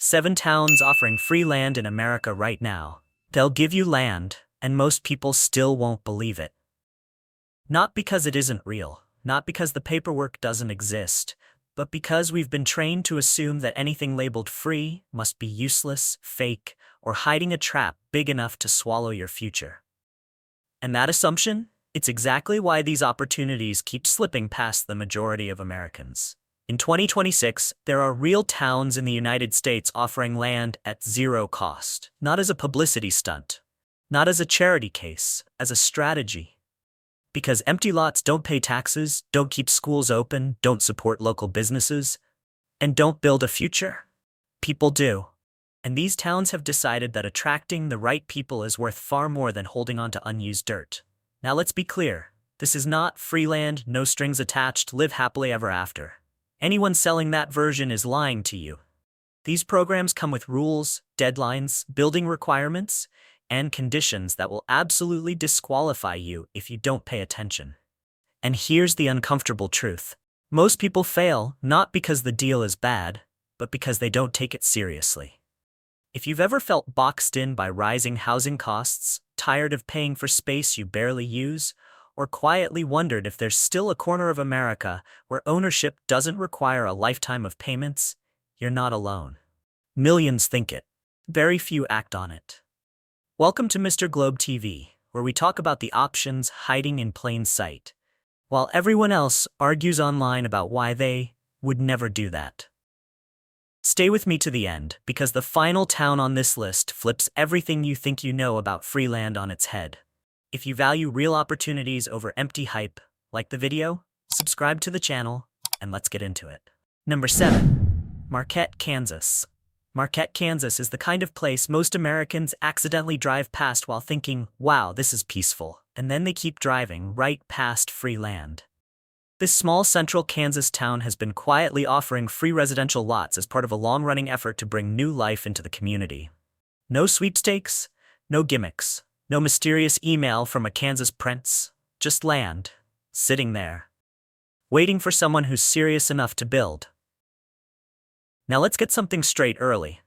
7 towns offering free land in America right now. They'll give you land, and most people still won't believe it. Not because it isn't real, not because the paperwork doesn't exist, but because we've been trained to assume that anything labeled free must be useless, fake, or hiding a trap big enough to swallow your future. And that assumption? It's exactly why these opportunities keep slipping past the majority of Americans. In 2026, there are real towns in the United States offering land at zero cost, not as a publicity stunt, not as a charity case, as a strategy. Because empty lots don't pay taxes, don't keep schools open, don't support local businesses, and don't build a future. People do. And these towns have decided that attracting the right people is worth far more than holding on to unused dirt. Now let's be clear, this is not free land, no strings attached, live happily ever after. Anyone selling that version is lying to you. These programs come with rules, deadlines, building requirements, and conditions that will absolutely disqualify you if you don't pay attention. And here's the uncomfortable truth. Most people fail not because the deal is bad, but because they don't take it seriously. If you've ever felt boxed in by rising housing costs, tired of paying for space you barely use, or quietly wondered if there's still a corner of America where ownership doesn't require a lifetime of payments, you're not alone. Millions think it. Very few act on it. Welcome to Mr. Globe TV, where we talk about the options hiding in plain sight, while everyone else argues online about why they would never do that. Stay with me to the end, because the final town on this list flips everything you think you know about free land on its head. If you value real opportunities over empty hype, like the video, subscribe to the channel, and let's get into it. Number 7. Marquette, Kansas. Marquette, Kansas is the kind of place most Americans accidentally drive past while thinking, wow, this is peaceful, and then they keep driving right past free land. This small central Kansas town has been quietly offering free residential lots as part of a long-running effort to bring new life into the community. No sweepstakes, no gimmicks, no mysterious email from a Kansas prince, just land, sitting there, waiting for someone who's serious enough to build. Now let's get something straight early.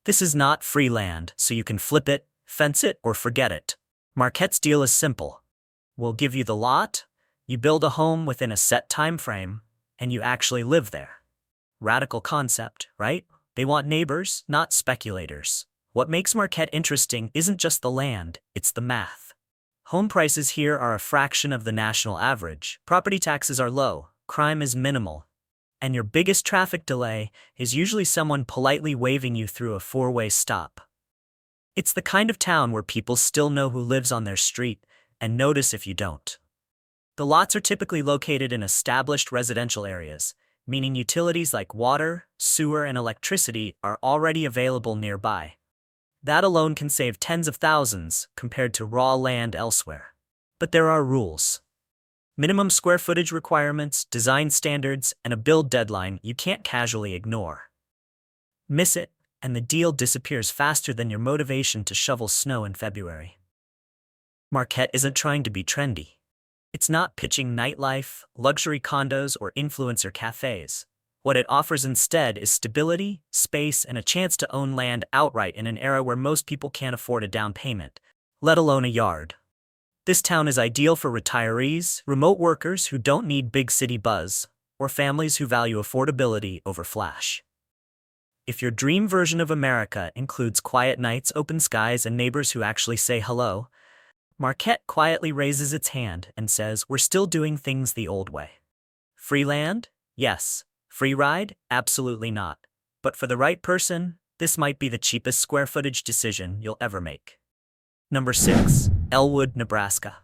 This is not free land, so you can flip it, fence it, or forget it. Marquette's deal is simple. We'll give you the lot, you build a home within a set time frame, and you actually live there. Radical concept, right? They want neighbors, not speculators. What makes Marquette interesting isn't just the land, it's the math. Home prices here are a fraction of the national average, property taxes are low, crime is minimal, and your biggest traffic delay is usually someone politely waving you through a 4-way stop. It's the kind of town where people still know who lives on their street and notice if you don't. The lots are typically located in established residential areas, meaning utilities like water, sewer, and electricity are already available nearby. That alone can save tens of thousands compared to raw land elsewhere. But there are rules. Minimum square footage requirements, design standards, and a build deadline you can't casually ignore. Miss it, and the deal disappears faster than your motivation to shovel snow in February. Marquette isn't trying to be trendy. It's not pitching nightlife, luxury condos, or influencer cafes. What it offers instead is stability, space, and a chance to own land outright in an era where most people can't afford a down payment, let alone a yard. This town is ideal for retirees, remote workers who don't need big city buzz, or families who value affordability over flash. If your dream version of America includes quiet nights, open skies, and neighbors who actually say hello, Marquette quietly raises its hand and says, we're still doing things the old way. Free land? Yes. Free ride? Absolutely not. But for the right person, this might be the cheapest square footage decision you'll ever make. Number 6. Elwood, Nebraska.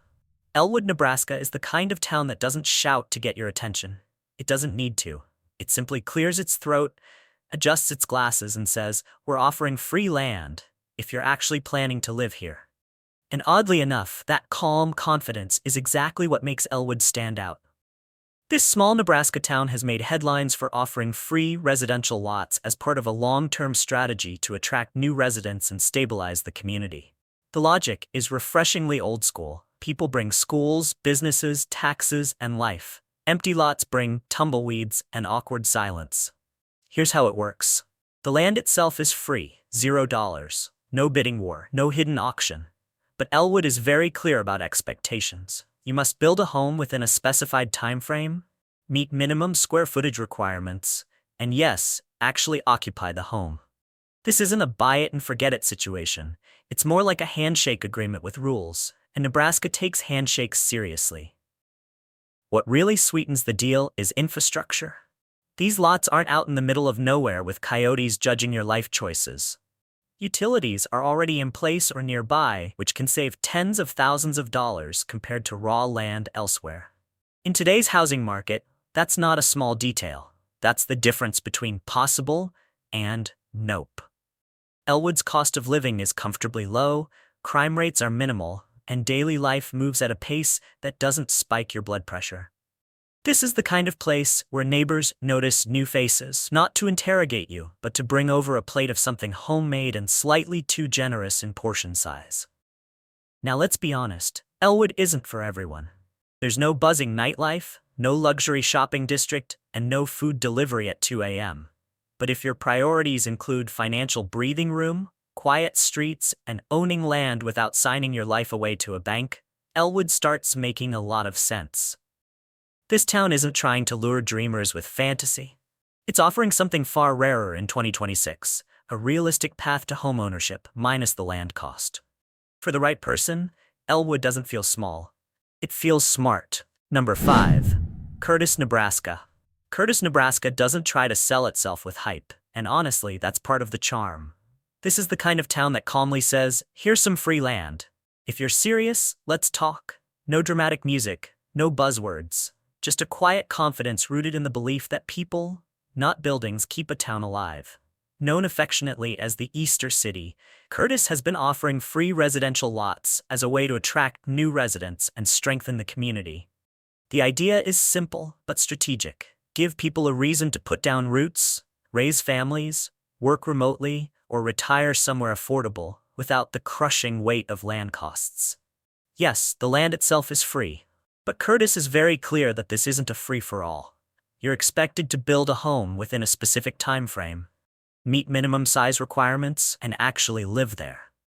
Elwood, Nebraska is the kind of town that doesn't shout to get your attention. It doesn't need to. It simply clears its throat, adjusts its glasses, and says, we're offering free land if you're actually planning to live here. And oddly enough, that calm confidence is exactly what makes Elwood stand out. This small Nebraska town has made headlines for offering free residential lots as part of a long-term strategy to attract new residents and stabilize the community. The logic is refreshingly old school. People bring schools, businesses, taxes, and life. Empty lots bring tumbleweeds and awkward silence. Here's how it works. The land itself is free, $0. No bidding war, no hidden auction. But Elwood is very clear about expectations. You must build a home within a specified time frame, meet minimum square footage requirements, and yes, actually occupy the home. This isn't a buy it and forget it situation. It's more like a handshake agreement with rules, and Nebraska takes handshakes seriously. What really sweetens the deal is infrastructure. These lots aren't out in the middle of nowhere with coyotes judging your life choices. Utilities are already in place or nearby, which can save tens of thousands of dollars compared to raw land elsewhere. In today's housing market, that's not a small detail. That's the difference between possible and nope. Elwood's cost of living is comfortably low, crime rates are minimal, and daily life moves at a pace that doesn't spike your blood pressure. This is the kind of place where neighbors notice new faces, not to interrogate you, but to bring over a plate of something homemade and slightly too generous in portion size. Now let's be honest, Elwood isn't for everyone. There's no buzzing nightlife, no luxury shopping district, and no food delivery at 2 a.m. But if your priorities include financial breathing room, quiet streets, and owning land without signing your life away to a bank, Elwood starts making a lot of sense. This town isn't trying to lure dreamers with fantasy. It's offering something far rarer in 2026, a realistic path to homeownership minus the land cost. For the right person, Elwood doesn't feel small. It feels smart. Number 5. Curtis, Nebraska. Curtis, Nebraska doesn't try to sell itself with hype, and honestly, that's part of the charm. This is the kind of town that calmly says, here's some free land. If you're serious, let's talk. No dramatic music, no buzzwords. Just a quiet confidence rooted in the belief that people, not buildings, keep a town alive. Known affectionately as the Easter City, Curtis has been offering free residential lots as a way to attract new residents and strengthen the community. The idea is simple but strategic. Give people a reason to put down roots, raise families, work remotely, or retire somewhere affordable without the crushing weight of land costs. Yes, the land itself is free. But Curtis is very clear that this isn't a free-for-all. You're expected to build a home within a specific time frame, meet minimum size requirements, and actually live there.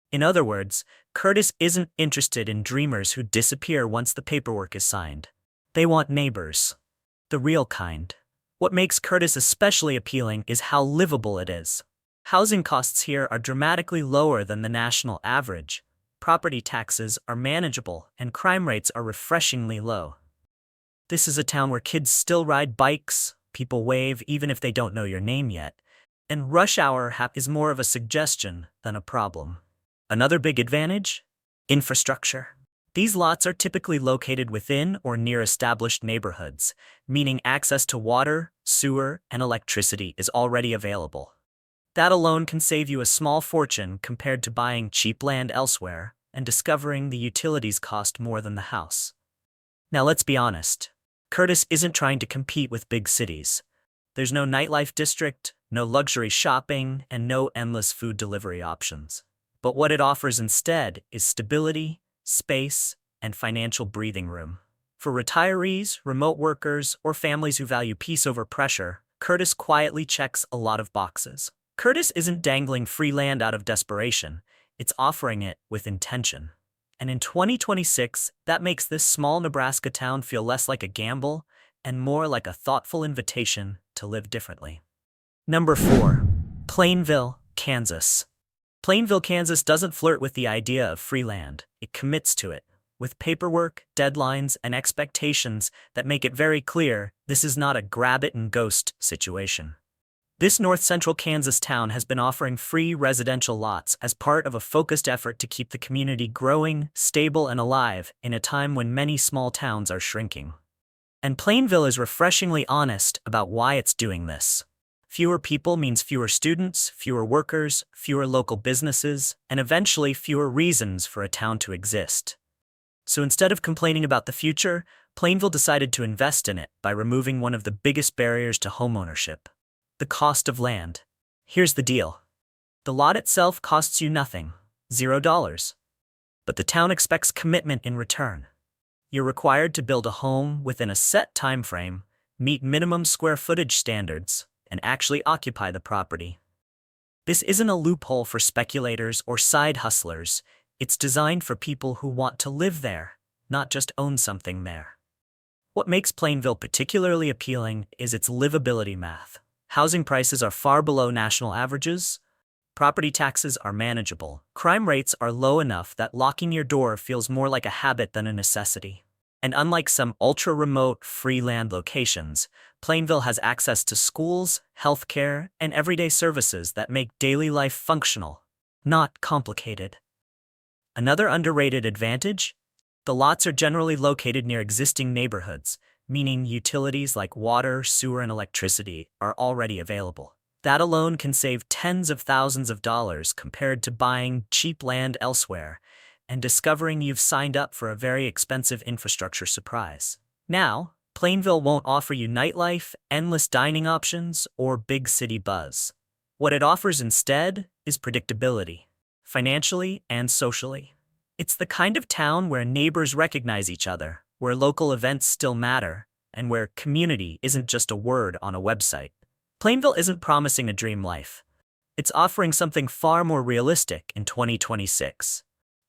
In other words, Curtis isn't interested in dreamers who disappear once the paperwork is signed. They want neighbors. The real kind. What makes Curtis especially appealing is how livable it is. Housing costs here are dramatically lower than the national average. Property taxes are manageable, and crime rates are refreshingly low. This is a town where kids still ride bikes, people wave even if they don't know your name yet, and rush hour is more of a suggestion than a problem. Another big advantage? Infrastructure. These lots are typically located within or near established neighborhoods, meaning access to water, sewer, and electricity is already available. That alone can save you a small fortune compared to buying cheap land elsewhere and discovering the utilities cost more than the house. Now let's be honest. Curtis isn't trying to compete with big cities. There's no nightlife district, no luxury shopping, and no endless food delivery options. But what it offers instead is stability, space, and financial breathing room. For retirees, remote workers, or families who value peace over pressure, Curtis quietly checks a lot of boxes. Curtis isn't dangling free land out of desperation, it's offering it with intention. And in 2026, that makes this small Nebraska town feel less like a gamble and more like a thoughtful invitation to live differently. Number 4. Plainville, Kansas. Plainville, Kansas doesn't flirt with the idea of free land, it commits to it. With paperwork, deadlines, and expectations that make it very clear this is not a grab-it-and-ghost situation. This north-central Kansas town has been offering free residential lots as part of a focused effort to keep the community growing, stable, and alive in a time when many small towns are shrinking. And Plainville is refreshingly honest about why it's doing this. Fewer people means fewer students, fewer workers, fewer local businesses, and eventually fewer reasons for a town to exist. So instead of complaining about the future, Plainville decided to invest in it by removing one of the biggest barriers to homeownership: the cost of land. Here's the deal. The lot itself costs you nothing, $0. But the town expects commitment in return. You're required to build a home within a set time frame, meet minimum square footage standards, and actually occupy the property. This isn't a loophole for speculators or side hustlers. It's designed for people who want to live there, not just own something there. What makes Plainville particularly appealing is its livability math. Housing prices are far below national averages. Property taxes are manageable. Crime rates are low enough that locking your door feels more like a habit than a necessity. And unlike some ultra-remote, free land locations, Plainville has access to schools, healthcare, and everyday services that make daily life functional, not complicated. Another underrated advantage? The lots are generally located near existing neighborhoods, meaning utilities like water, sewer, and electricity are already available. That alone can save tens of thousands of dollars compared to buying cheap land elsewhere and discovering you've signed up for a very expensive infrastructure surprise. Now, Plainville won't offer you nightlife, endless dining options, or big city buzz. What it offers instead is predictability, financially and socially. It's the kind of town where neighbors recognize each other, where local events still matter, and where community isn't just a word on a website. Plainville isn't promising a dream life. It's offering something far more realistic in 2026.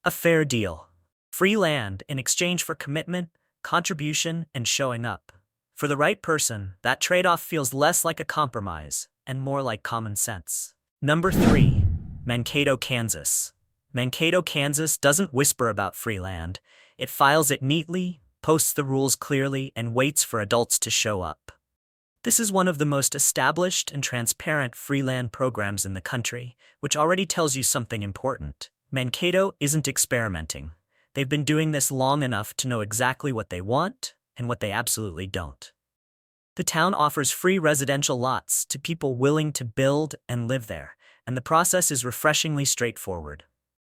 A fair deal. Free land in exchange for commitment, contribution, and showing up. For the right person, that trade-off feels less like a compromise and more like common sense. Number 3. Mankato, Kansas. Mankato, Kansas doesn't whisper about free land. It files it neatly, posts the rules clearly, and waits for adults to show up. This is one of the most established and transparent free land programs in the country, which already tells you something important. Mankato isn't experimenting. They've been doing this long enough to know exactly what they want and what they absolutely don't. The town offers free residential lots to people willing to build and live there, and the process is refreshingly straightforward.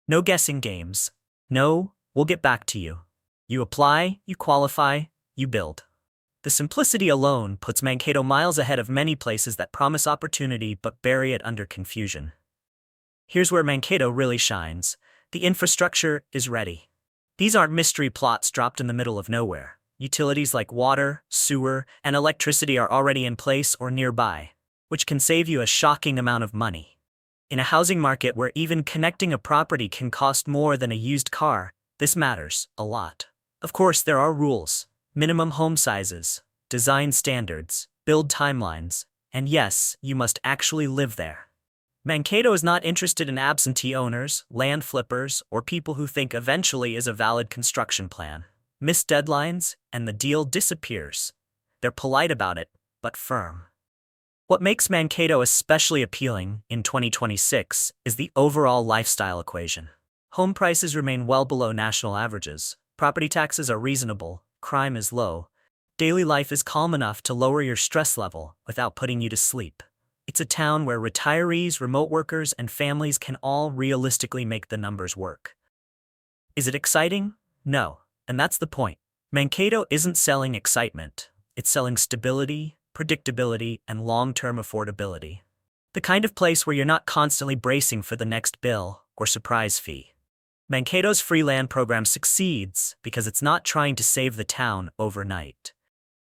No guessing games. No, we'll get back to you. You apply, you qualify, you build. The simplicity alone puts Mankato miles ahead of many places that promise opportunity but bury it under confusion. Here's where Mankato really shines. The infrastructure is ready. These aren't mystery plots dropped in the middle of nowhere. Utilities like water, sewer, and electricity are already in place or nearby, which can save you a shocking amount of money. In a housing market where even connecting a property can cost more than a used car, this matters a lot. Of course, there are rules. Minimum home sizes, design standards, build timelines, and yes, you must actually live there. Mankato is not interested in absentee owners, land flippers, or people who think eventually is a valid construction plan. Miss deadlines, and the deal disappears. They're polite about it, but firm. What makes Mankato especially appealing in 2026 is the overall lifestyle equation. Home prices remain well below national averages, property taxes are reasonable, crime is low, daily life is calm enough to lower your stress level without putting you to sleep. It's a town where retirees, remote workers, and families can all realistically make the numbers work. Is it exciting? No, and that's the point. Mankato isn't selling excitement. It's selling stability, predictability, and long-term affordability. The kind of place where you're not constantly bracing for the next bill or surprise fee. Mankato's free land program succeeds because it's not trying to save the town overnight.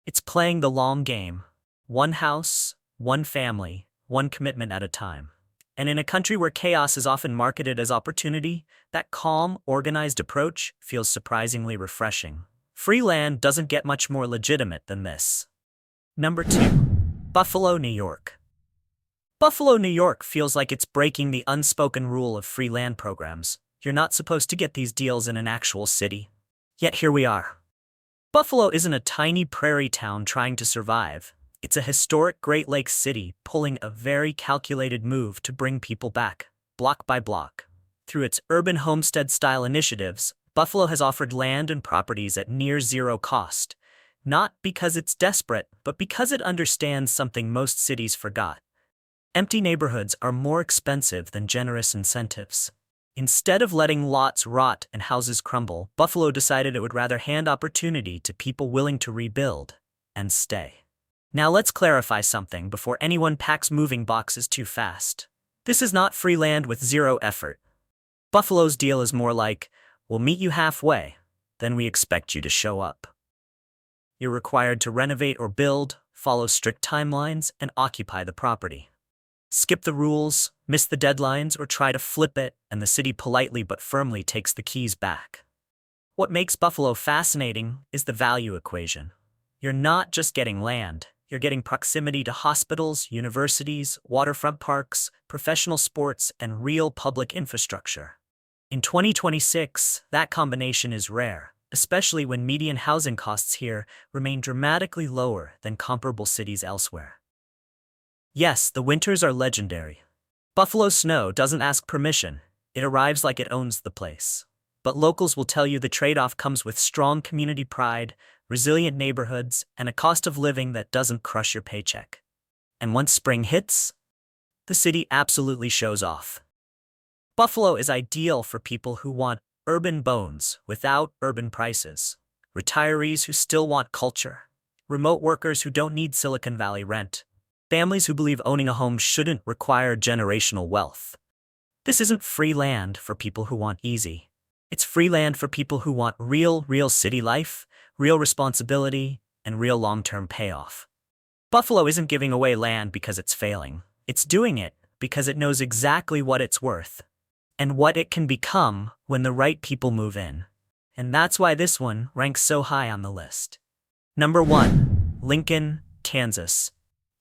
It's playing the long game. One house, one family, one commitment at a time. And in a country where chaos is often marketed as opportunity, that calm, organized approach feels surprisingly refreshing. Free land doesn't get much more legitimate than this. Number 2. Buffalo, New York. Buffalo, New York feels like it's breaking the unspoken rule of free land programs. You're not supposed to get these deals in an actual city. Yet here we are. Buffalo isn't a tiny prairie town trying to survive. It's a historic Great Lakes city pulling a very calculated move to bring people back, block by block. Through its urban homestead-style initiatives, Buffalo has offered land and properties at near zero cost, not because it's desperate, but because it understands something most cities forgot. Empty neighborhoods are more expensive than generous incentives. Instead of letting lots rot and houses crumble, Buffalo decided it would rather hand opportunity to people willing to rebuild and stay. Now let's clarify something before anyone packs moving boxes too fast. This is not free land with zero effort. Buffalo's deal is more like, we'll meet you halfway, then we expect you to show up. You're required to renovate or build, follow strict timelines, and occupy the property. Skip the rules, miss the deadlines, or try to flip it, and the city politely but firmly takes the keys back. What makes Buffalo fascinating is the value equation. You're not just getting land, you're getting proximity to hospitals, universities, waterfront parks, professional sports, and real public infrastructure. In 2026, that combination is rare, especially when median housing costs here remain dramatically lower than comparable cities elsewhere. Yes, the winters are legendary. Buffalo snow doesn't ask permission, it arrives like it owns the place. But locals will tell you the trade-off comes with strong community pride, resilient neighborhoods, and a cost of living that doesn't crush your paycheck. And once spring hits, the city absolutely shows off. Buffalo is ideal for people who want urban bones without urban prices, retirees who still want culture, remote workers who don't need Silicon Valley rent, families who believe owning a home shouldn't require generational wealth. This isn't free land for people who want easy. It's free land for people who want real city life, real responsibility, and real long-term payoff. Buffalo isn't giving away land because it's failing. It's doing it because it knows exactly what it's worth and what it can become when the right people move in. And that's why this one ranks so high on the list. Number 1. Lincoln, Kansas.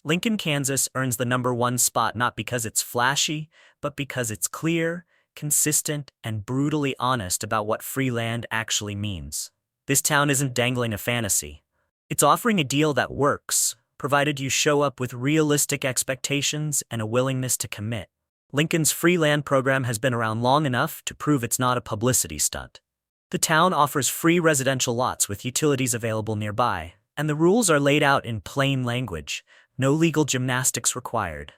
Lincoln, Kansas earns the number 1 spot not because it's flashy, but because it's clear, consistent, and brutally honest about what free land actually means. This town isn't dangling a fantasy. It's offering a deal that works, provided you show up with realistic expectations and a willingness to commit. Lincoln's free land program has been around long enough to prove it's not a publicity stunt. The town offers free residential lots with utilities available nearby, and the rules are laid out in plain language, no legal gymnastics required.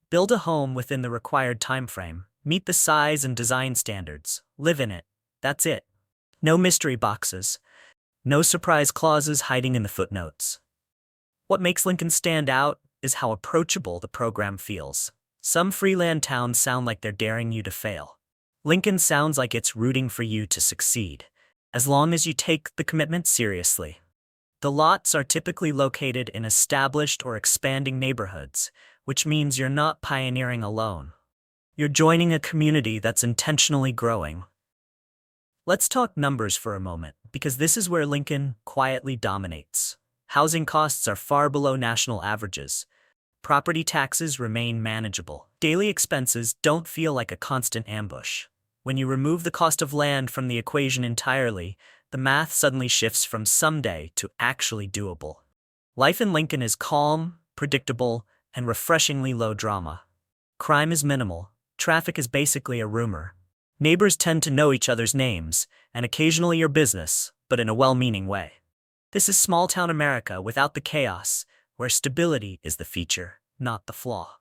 Build a home within the required time frame. Meet the size and design standards. Live in it. That's it. No mystery boxes. No surprise clauses hiding in the footnotes. What makes Lincoln stand out is how approachable the program feels. Some freeland towns sound like they're daring you to fail. Lincoln sounds like it's rooting for you to succeed, as long as you take the commitment seriously. The lots are typically located in established or expanding neighborhoods, which means you're not pioneering alone. You're joining a community that's intentionally growing. Let's talk numbers for a moment, because this is where Lincoln quietly dominates. Housing costs are far below national averages. Property taxes remain manageable. Daily expenses don't feel like a constant ambush. When you remove the cost of land from the equation entirely, the math suddenly shifts from someday to actually doable. Life in Lincoln is calm, predictable, and refreshingly low drama. Crime is minimal. Traffic is basically a rumor. Neighbors tend to know each other's names, and occasionally your business, but in a well-meaning way. This is small-town America without the chaos, where stability is the feature, not the flaw.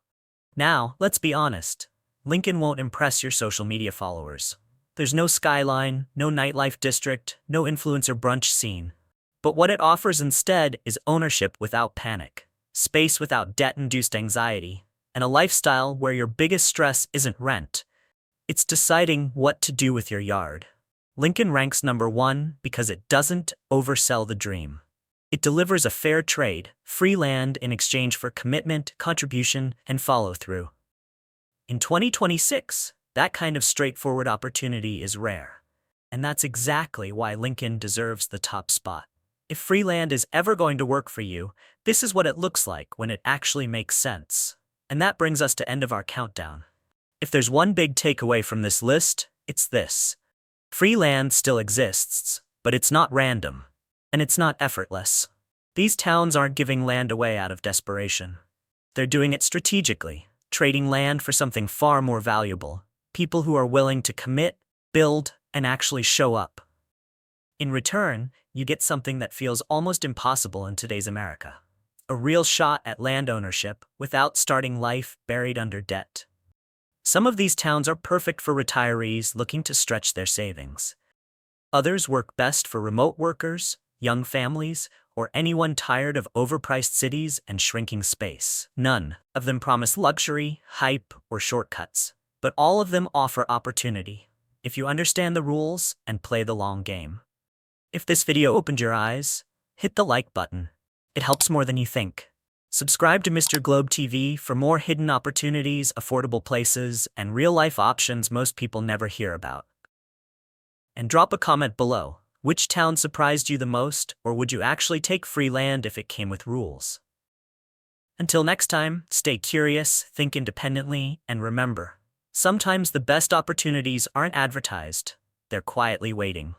Now, let's be honest. Lincoln won't impress your social media followers. There's no skyline, no nightlife district, no influencer brunch scene. But what it offers instead is ownership without panic, space without debt-induced anxiety, and a lifestyle where your biggest stress isn't rent. It's deciding what to do with your yard. Lincoln ranks number 1 because it doesn't oversell the dream. It delivers a fair trade, free land in exchange for commitment, contribution, and follow-through. In 2026, that kind of straightforward opportunity is rare. And that's exactly why Lincoln deserves the top spot. If free land is ever going to work for you, this is what it looks like when it actually makes sense. And that brings us to end of our countdown. If there's one big takeaway from this list, it's this. Free land still exists, but it's not random. And it's not effortless. These towns aren't giving land away out of desperation. They're doing it strategically, trading land for something far more valuable. People who are willing to commit, build, and actually show up. In return, you get something that feels almost impossible in today's America. A real shot at land ownership without starting life buried under debt. Some of these towns are perfect for retirees looking to stretch their savings. Others work best for remote workers, young families, or anyone tired of overpriced cities and shrinking space. None of them promise luxury, hype, or shortcuts, but all of them offer opportunity, if you understand the rules and play the long game. If this video opened your eyes, hit the like button. It helps more than you think. Subscribe to Mr. Globe TV for more hidden opportunities, affordable places, and real-life options most people never hear about. And drop a comment below. Which town surprised you the most, or would you actually take free land if it came with rules? Until next time, stay curious, think independently, and remember, sometimes the best opportunities aren't advertised, they're quietly waiting.